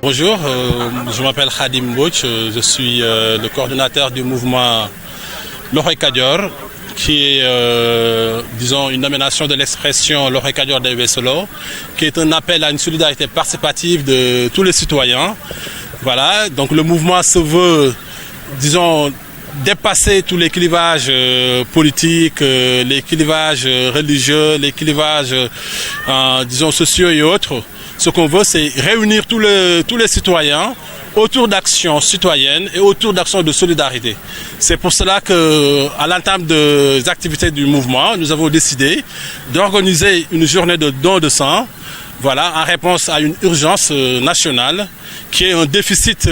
Bonjour, je m'appelle Khadim Bouch, je suis le coordonnateur du mouvement Loxoy Kadior, qui est, disons, une nomination de l'expression Loxoy Kadior de Wesselo, qui est un appel à une solidarité participative de tous les citoyens. Voilà, donc le mouvement se veut, disons, dépasser tous les clivages politiques, les clivages religieux, les clivages, disons, sociaux et autres. Ce qu'on veut, c'est réunir tous les citoyens autour d'actions citoyennes et autour d'actions de solidarité. C'est pour cela qu'à l'entame des activités du mouvement, nous avons décidé d'organiser une journée de don de sang, voilà, en réponse à une urgence nationale qui est un déficit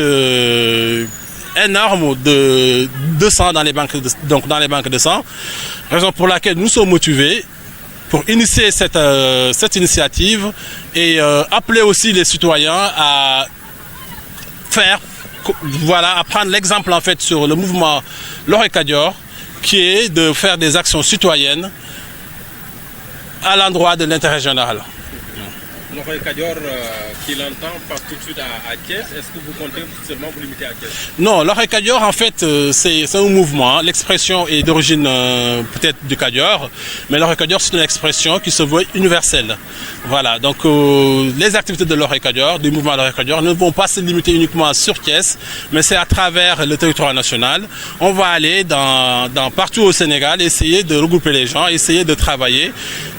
énorme de sang dans les banques de sang, raison pour laquelle nous sommes motivés pour initier cette initiative et appeler aussi les citoyens à faire, voilà, à prendre l'exemple en fait sur le mouvement Loxoy Kadior, qui est de faire des actions citoyennes à l'endroit de l'intérêt général. Loxoy Kadior, qui l'entend, passe tout de suite à Thiès. Est-ce que vous comptez seulement vous limiter à Thiès? Non, Loxoy Kadior, en fait, c'est un mouvement. L'expression est d'origine peut-être du Kadior, mais Loxoy Kadior, c'est une expression qui se veut universelle. Voilà, donc les activités de Loxoy Kadior, du mouvement Loxoy Kadior, ne vont pas se limiter uniquement sur Thiès, mais c'est à travers le territoire national. On va aller partout au Sénégal, essayer de regrouper les gens, essayer de travailler,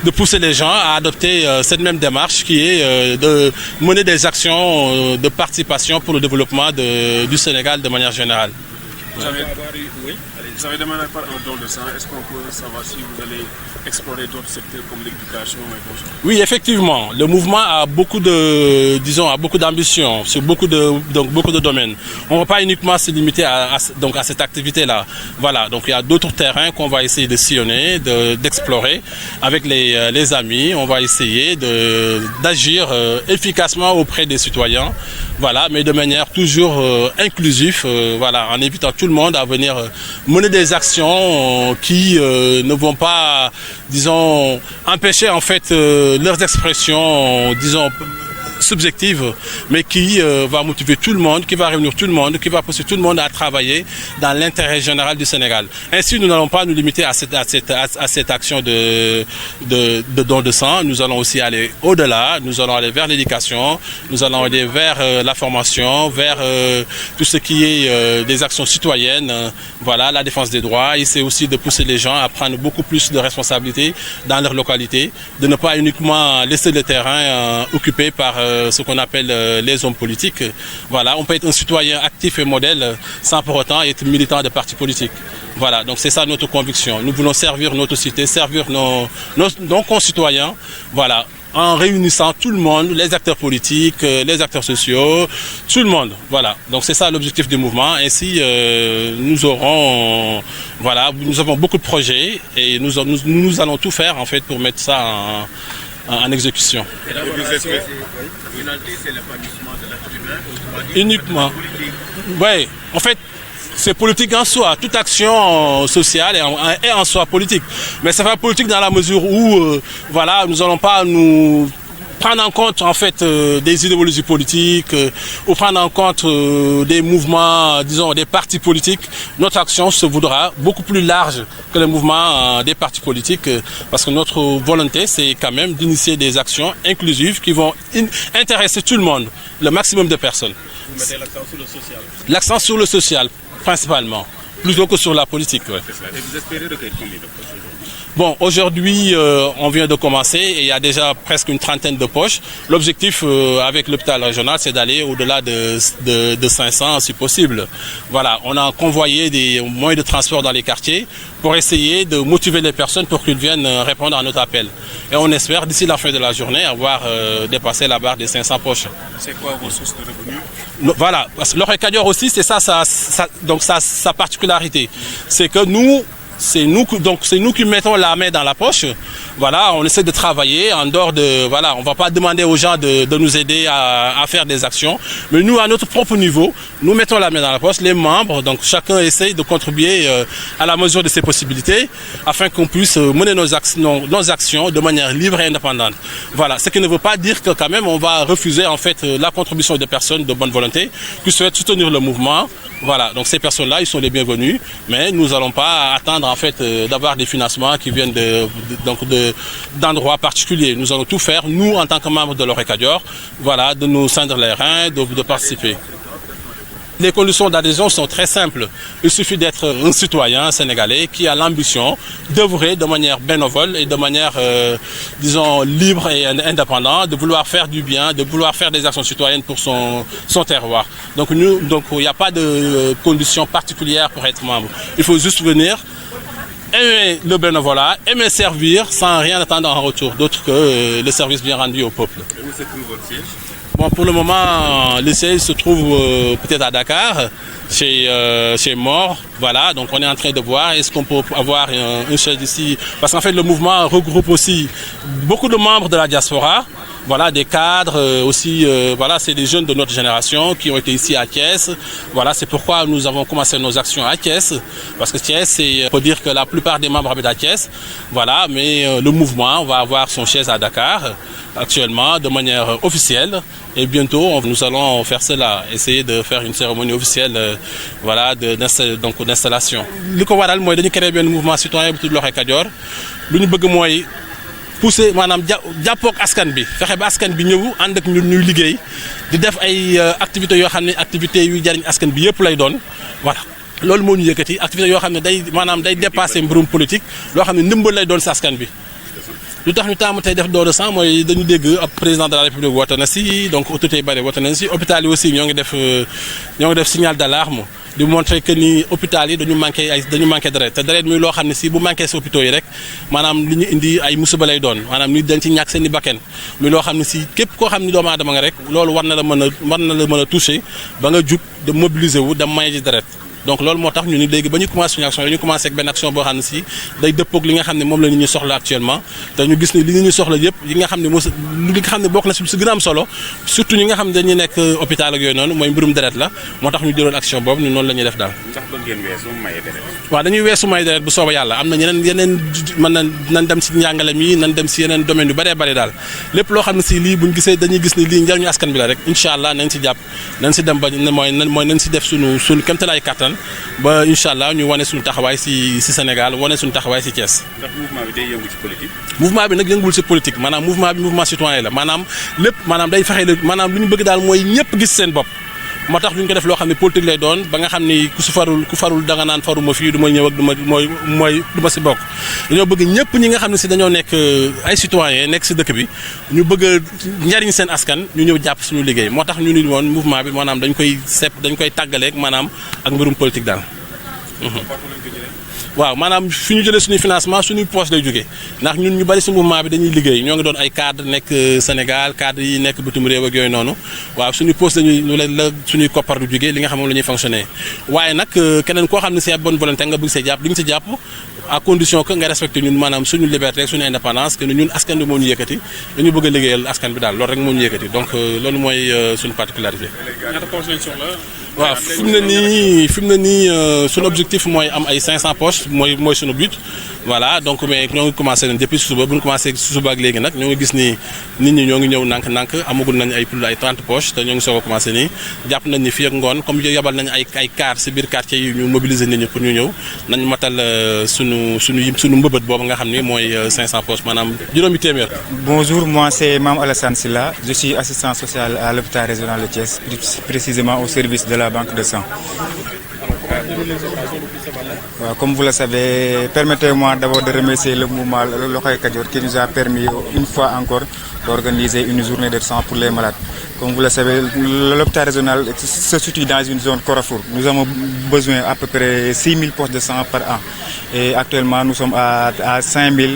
de pousser les gens à adopter cette même démarche qui est de mener des actions de participation pour le développement du Sénégal de manière générale. Vous avez demandé par un don de sang. Est-ce qu'on peut savoir si vous allez explorer d'autres secteurs comme l'éducation et tout ça? Oui, effectivement, le mouvement a beaucoup d'ambition sur beaucoup de domaines. On ne va pas uniquement se limiter à cette activité-là. Voilà, donc il y a d'autres terrains qu'on va essayer de sillonner, d'explorer avec les amis. On va essayer d'agir efficacement auprès des citoyens, voilà, mais de manière toujours inclusive, voilà, en invitant tout le monde à venir mener des actions qui ne vont pas, disons, empêcher en fait leurs expressions, disons, subjective, mais qui va motiver tout le monde, qui va réunir tout le monde, qui va pousser tout le monde à travailler dans l'intérêt général du Sénégal. Ainsi, nous n'allons pas nous limiter à cette action de don de sang. Nous allons aussi aller au-delà. Nous allons aller vers l'éducation. Nous allons aller vers la formation, vers tout ce qui est des actions citoyennes. Voilà, la défense des droits. Essayer aussi de pousser les gens à prendre beaucoup plus de responsabilités dans leur localité, de ne pas uniquement laisser le terrain occupé par ce qu'on appelle les hommes politiques. Voilà, on peut être un citoyen actif et modèle sans pour autant être militant de partis politiques. Voilà, donc c'est ça notre conviction. Nous voulons servir notre cité, servir nos concitoyens, voilà, en réunissant tout le monde, les acteurs politiques, les acteurs sociaux, tout le monde. Voilà, donc c'est ça l'objectif du mouvement. Ainsi, nous avons beaucoup de projets et nous allons tout faire en fait pour mettre ça en exécution. Et la finalité, c'est l'épanouissement de l'être humain. Uniquement. Oui, en fait, c'est politique en soi. Toute action sociale est en soi politique. Mais c'est pas politique dans la mesure où, voilà, nous n'allons pas nous prendre en compte en fait des idéologies politiques ou prendre en compte des mouvements, disons des partis politiques. Notre action se voudra beaucoup plus large que le mouvement des partis politiques parce que notre volonté c'est quand même d'initier des actions inclusives qui vont intéresser tout le monde, le maximum de personnes. Vous mettez l'accent sur le social. L'accent sur le social principalement, plutôt que sur la politique. Ouais. Et vous espérez recueillir combien de poches aujourd'hui? Bon, aujourd'hui, on vient de commencer et il y a déjà presque une trentaine de poches. L'objectif avec l'hôpital régional, c'est d'aller au-delà de 500 si possible. Voilà, on a convoyé des moyens de transport dans les quartiers pour essayer de motiver les personnes pour qu'ils viennent répondre à notre appel. Et on espère d'ici la fin de la journée avoir dépassé la barre des 500 poches. C'est quoi vos sources de revenus? Voilà, parce que Loxoy Kadior aussi, c'est ça sa particularité. C'est que nous, c'est nous qui mettons la main dans la poche. Voilà, on essaie de travailler en dehors de, voilà, on va pas demander aux gens de nous aider à faire des actions, mais nous, à notre propre niveau, nous mettons la main dans la poche, les membres, donc chacun essaye de contribuer à la mesure de ses possibilités, afin qu'on puisse mener nos actions de manière libre et indépendante. Voilà, ce qui ne veut pas dire que quand même on va refuser en fait la contribution de personnes de bonne volonté qui souhaitent soutenir le mouvement. Voilà, donc ces personnes-là, ils sont les bienvenus, mais nous n'allons pas attendre en fait d'avoir des financements qui viennent d'endroits particuliers. Nous allons tout faire, nous en tant que membres de l'Oreille Kadior, voilà, de nous cendre les reins, de participer. Les conditions d'adhésion sont très simples. Il suffit d'être un citoyen sénégalais qui a l'ambition d'œuvrer de manière bénévole et de manière, disons, libre et indépendante, de vouloir faire du bien, de vouloir faire des actions citoyennes pour son terroir. Donc il n'y a pas de conditions particulières pour être membre. Il faut juste venir, aimer le bénévolat, aimer servir sans rien attendre en retour, d'autre que le service bien rendu au peuple. Et où se trouve votre siège? Bon, pour le moment, le siège se trouve peut-être à Dakar, chez Mort. Voilà, donc on est en train de voir est-ce qu'on peut avoir un siège ici. Parce qu'en fait, le mouvement regroupe aussi beaucoup de membres de la diaspora. Voilà, des cadres aussi, voilà, c'est des jeunes de notre génération qui ont été ici à Thiès. Voilà, c'est pourquoi nous avons commencé nos actions à Thiès. Parce que Thiès, on peut dire que la plupart des membres habitent à Thiès. Voilà, mais le mouvement va avoir son siège à Dakar actuellement de manière officielle. Et bientôt, nous allons faire cela, essayer de faire une cérémonie officielle, voilà, d'installation. Li ko waral mooy dañu créer benn mouvement citoyen bu tudd L'Oreille Kadior. Lu ñu bëgg mooy pousser maanaam jàppook askan bi fexe ba askan bi ñëw ànd ak ñun ñuy liggéey di def ay activités yoo xam ne activités yuy jariñ askan bi yëpp lay doon voilà. loolu moo ñu yëkkati activités yoo xam ne day dépasser mbirum politique loo xam ne ndimbal lay doon si askan bi. lu tax ñu taamu tey def don de sang mooy dañu dégg ab président de la république woote na si donc autorité yi bëri woote nañ si hôpital yi aussi ñoo ngi def signal d'alarme di montrer que ni hôpital yi dañu manqué deret te deret muy loo xam ne si bu manqué si hôpitaux yi rek maanaam li ñu indi ay musiba lay doon maanaam nit dañ ci ñàkk seen i bakken muy loo xam ne si képp koo xam ni doomu aadama nga rek loolu war na la mën a toucher ba nga jug de mobiliser wu dem maye ji deret. donc loolu moo tax ñu ni léegi ba ñu commencé suñu action dañu commencé ak benn action boo xam ne si day dëppoog li nga xam ne moom la nit ñi soxla actuellement te ñu gis ni li nit ñi soxla yëpp yi nga xam ne bokk na si gën a am solo surtout ñi nga xam ne dañuy nekk hôpital ak yooyu noonu mooy mbirum deret la moo tax ñu jëloon action boobu ni noonu la ñuy def daal. ndax bëgg ngeen weesu maye deret. waaw dañuy weesu maye deret bu sooba yàlla am na yeneen nan dem si njàngale mi nan dem si yeneen domaine yu bëree bëri daal lépp loo xam ne si lii buñ gisee dañuy gis ni lii njariñu askan bi la rek incha allah nañ si jàpp nañ si dem ba mooy nañ si def suñu kéemtalaay kattan ba incha allah ñu wane suñu taxawaay si Sénégal wane suñu taxawaay si Thiès. ndax mouvement bi day yëngu ci politique. mouvement bi nag yëngul si politique maanaam mouvement bi mouvement citoyen la maanaam lépp maanaam day fexe maanaam lu ñu bëgg daal mooy ñëpp gis seen bopp. moo tax duñ ko def loo xam ne politique lay doon ba nga xam ni ku farul da nga naan faruma fii du ma ñëw ak du ma si bokk dañoo bëgg ñëpp ñi nga xam ne si dañoo nekk ay citoyen nekk si dëkk bi ñu bëgg a njariñ seen askan ñu ñëw jàpp suñu liggéey moo tax ñu ni woon mouvement bi maanaam dañ koy tàggaleeg maanaam ak mbirum politique daal. waaw maanaam fi ñu jëlee suñuy financement suñuy poche lay jógee ndax ñun ñu bari si mouvement bi dañuy liggéey ñoo ngi doon ay cadre nekk Sénégal cadre yi nekk bitim réew ak yooyu noonu waaw suñuy poche la suñuy koppar du jógee li nga xam moom la ñuy fonctionner waaye nag keneen koo xam ne c'est bonne volonté nga bëgg see jàpp di nga si jàpp à condition que nga respecté ñun maanaam suñu liberté suñu indépendance que ñun askan bi moo ñu yëkkati dañu bëgg a liggéeyal askan bi daal loolu rek moo ñu yëkkati donc loolu mooy suñu particularité. waaw fi mu ne nii suñu objectif mooy am ay 500 poches mooy suñu but voilà donc mais ñoo ngi commencé nañ depuis suba bu ñu commencé suba ak léegi nag ñoo ngi gis ni nit ñi ñoo ngi ñëw nànk amagul nañ ay plus ay 30 poches te ñoo ngi soog a commencé nii jàpp nañ ni fii ak ngoon comme yabal nañ ay car si biir quartier yi ñu mobiliser nit ñi pour ñu ñëw nañ matal suñu mbëbët boobu nga xam ni mooy 500 poches maanaam juróomi téeméer. Bonjour, moi c'est Mame Alassane Sylla, je suis assistant social à l'hôpital régional de Thiès, précisément au service de la banque de sang. Comme vous le savez, permettez-moi d'abord de remercier le mouvement L'Oreille Kadior qui nous a permis une fois encore d'organiser une journée de sang pour les malades. Comme vous le savez, l'hôpital régional se situe dans une zone Carrefour. Nous avons besoin à peu près 6 000 postes de sang par an. Et actuellement, nous sommes à 5 000.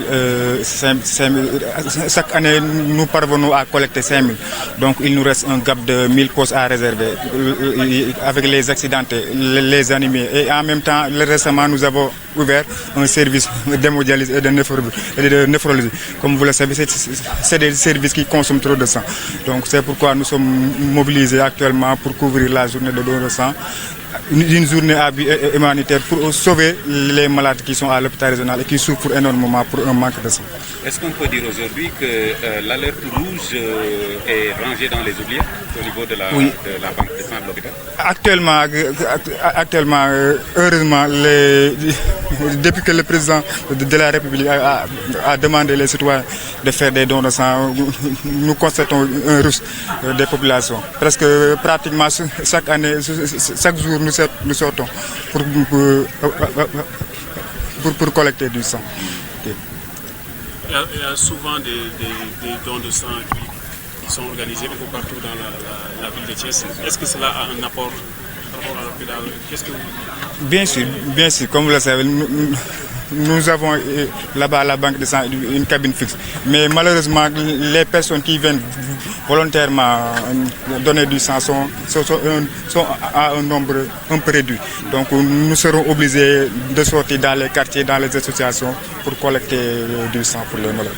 Chaque année, nous parvenons à collecter 5 000. Donc, il nous reste un gap de 1 000 postes à réserver avec les accidentés, les animés. Et en même temps, récemment, nous avons ouvert un service d'hémodialyse et de néphrologie. Comme vous le savez, c'est des services qui consomment trop de sang. Donc, c'est pourquoi nous sommes mobilisés actuellement pour couvrir la journée de don de sang. Une journée à but humanitaire pour sauver les malades qui sont à l'hôpital régional et qui souffrent énormément pour un manque de sang. Est-ce qu'on peut dire aujourd'hui que l'alerte rouge est rangée dans les oubliettes au niveau de la banque de sang de l'hôpital? Actuellement, heureusement, depuis que le président de la République a demandé les citoyens de faire des dons de sang, nous constatons un rush des populations. Presque pratiquement chaque année, chaque jour, nous sortons pour collecter du sang. Okay. Il y a souvent des dons de sang qui sont organisés un peu partout dans la ville de Thiès. Est-ce que cela a un apport par rapport à l'hôpital? Bien sûr, comme vous le savez, nous avons là-bas à la banque de sang une cabine fixe. Mais malheureusement, les personnes qui viennent volontairement donner du sang sont à un nombre un peu réduit. Donc nous serons obligés de sortir dans les quartiers, dans les associations pour collecter du sang pour les malades.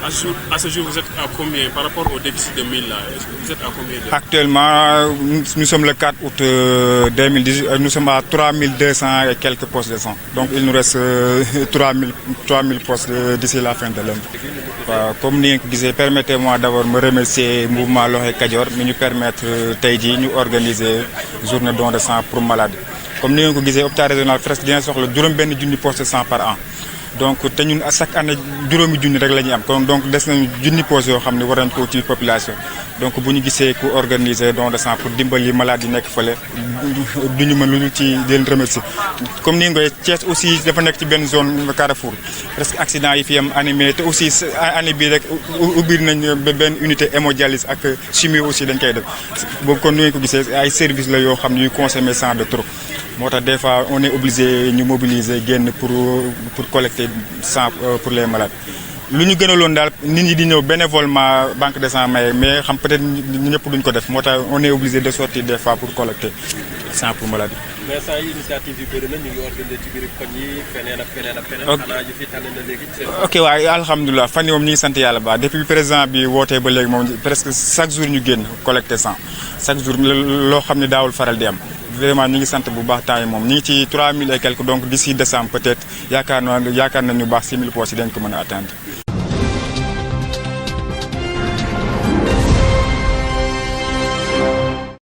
À ce jour, vous êtes à combien par rapport au déficit de 1000 là? Vous êtes à combien Actuellement, nous sommes le 4 août 2018, nous sommes à 3200 et quelques postes de sang. Donc il nous reste 3000 postes d'ici la fin de l'année. Comme vous disiez, permettez-moi d'abord de me remercier le mouvement Loxo Kadior de nous permettre d'organiser une journée de don de sang pour malades. Comme vous disiez, l'hôpital régional presque bien sur le 2 postes de sang par an. Donc ñun chaque année juróomi junni rek la ñuy am kon donc des nañu junni postes yoo xam ne war nañ ko ci population donc bu ñu gisee ku organiser don de sang pour dimbali malade yi nekk fële du ñu mën lu ci leen remercier. Comme ni nga koy Thiès aussi dafa nekk ci benn zone Carrefour presque accident yi fi am animé te aussi année bii rek ubbi nañ benn unité hémodialyse ak chimie aussi dañ koy def boobu kon ni ngeen ko gisee ay services la yoo xam ne yuy consommer sang de trop. Moo tax des fois on est obligé ñu mobiliser génn pour collecter sang pour les malades. Lu ñu gënaloon daal nit ñi di ñëw bénévolement banque de sang mais xam peut-être ñëpp duñ ko def moo tax on est obligé de sortir des fois pour collecter sang pour malade. mais saa yi initiative yi bëri na ñu ngi organiser ci biir koñ yi feneen ak feneen. xanaa ji fi tànn na léegi. ok waaye alhamdulilah fan yii moom ñu ngi sant yàlla ba depuis président bi wootee ba léegi moom presque chaque jour ñu génn collecter sang chaque jour loo xam ne daawul faral di am. Vraiment ñu ngi sant bu baax temps yi moom ñu ngi ci 3000 et quelques donc d'ici décembre peut-être yaakaar nañu baax 6000 postes yi dañ ko mën a atteindre.